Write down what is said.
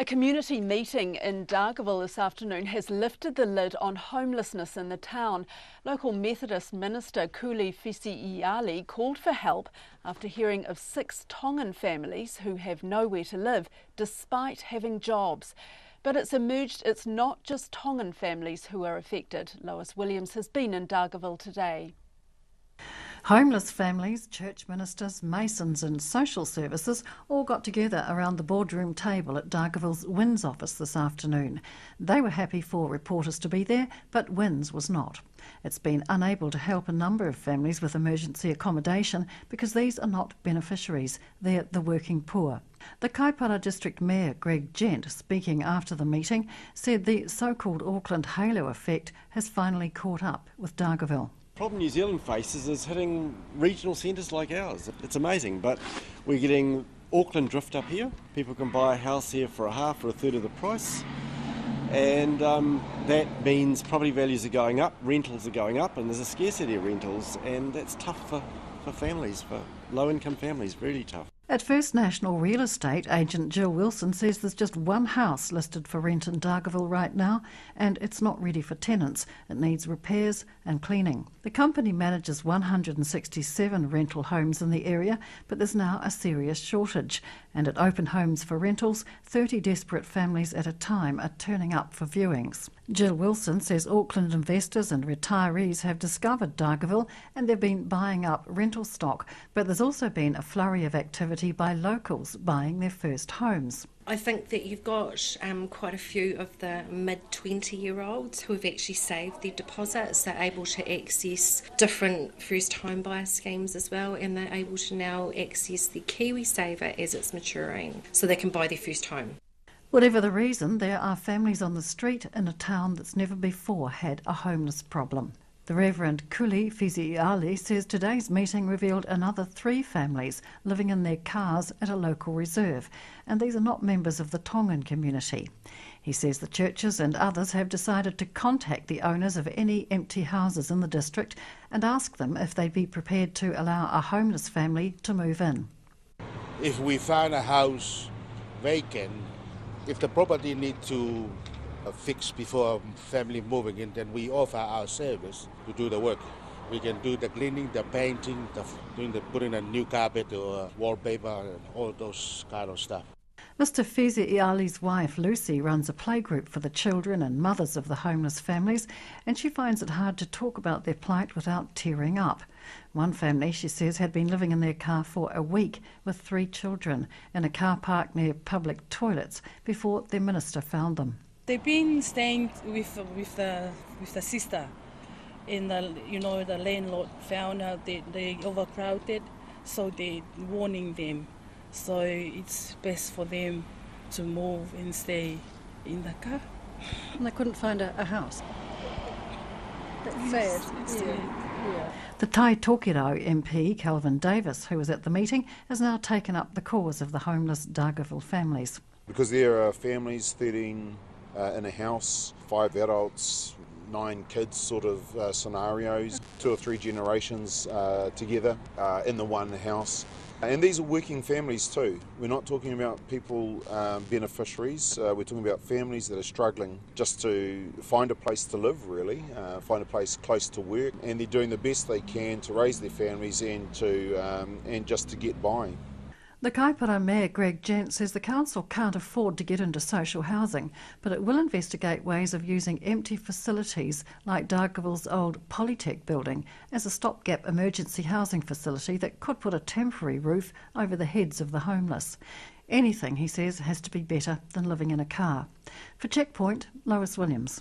A community meeting in Dargaville this afternoon has lifted the lid on homelessness in the town. Local Methodist minister Kuli Fisi-Iali called for help after hearing of 6 Tongan families who have nowhere to live despite having jobs. But it's emerged it's not just Tongan families who are affected. Lois Williams has been in Dargaville today. Homeless families, church ministers, masons and social services all got together around the boardroom table at Dargaville's WINS office this afternoon. They were happy for reporters to be there, but WINS was not. It's been unable to help a number of families with emergency accommodation because these are not beneficiaries, they're the working poor. The Kaipara District Mayor Greg Gent, speaking after the meeting, said the so-called Auckland halo effect has finally caught up with Dargaville. The problem New Zealand faces is hitting regional centres like ours. It's amazing, but we're getting Auckland drift up here. People can buy a house here for a half or a third of the price, and that means property values are going up, rentals are going up, and there's a scarcity of rentals, and that's tough for families, for low-income families, really tough. At First National Real Estate agent Jill Wilson says there's just one house listed for rent in Dargaville right now, and it's not ready for tenants. It needs repairs and cleaning. The company manages 167 rental homes in the area, but there's now a serious shortage. And at open homes for rentals, 30 desperate families at a time are turning up for viewings. Jill Wilson says Auckland investors and retirees have discovered Dargaville and they've been buying up rental stock, but there's also been a flurry of activity by locals buying their first homes. I think that you've got quite a few of the mid-20-year-olds who have actually saved their deposits. They're able to access different first-home buyer schemes as well, and they're able to now access the KiwiSaver as it's maturing, so they can buy their first home. Whatever the reason, there are families on the street in a town that's never before had a homeless problem. The Reverend Kuli Fisi-Iali says today's meeting revealed another 3 families living in their cars at a local reserve, and these are not members of the Tongan community. He says the churches and others have decided to contact the owners of any empty houses in the district and ask them if they'd be prepared to allow a homeless family to move in. If we find a house vacant, if the property needs to fix before family moving in, then we offer our service to do the work. We can do the cleaning, the painting, putting a new carpet or wallpaper and all those kind of stuff. Mr Fisi-Iali's wife Lucy runs a playgroup for the children and mothers of the homeless families, and she finds it hard to talk about their plight without tearing up. One family, she says, had been living in their car for a week with 3 children in a car park near public toilets before their minister found them. They've been staying with the sister, and the landlord found out that they overcrowded, so they're warning them. So it's best for them to move and stay in the car. And they couldn't find a house. That's sad. Yeah. The Tai Tokiro MP, Calvin Davis, who was at the meeting, has now taken up the cause of the homeless Dargaville families. Because there are families, 13 in a house, 5 adults, 9 kids sort of scenarios, 2 or 3 generations together in the one house. And these are working families too. We're not talking about people beneficiaries, we're talking about families that are struggling just to find a place to live really, find a place close to work, and they're doing the best they can to raise their families and just to get by. The Kaipara Mayor Greg Gent says the council can't afford to get into social housing, but it will investigate ways of using empty facilities like Dargaville's old Polytech building as a stopgap emergency housing facility that could put a temporary roof over the heads of the homeless. Anything, he says, has to be better than living in a car. For Checkpoint, Lois Williams.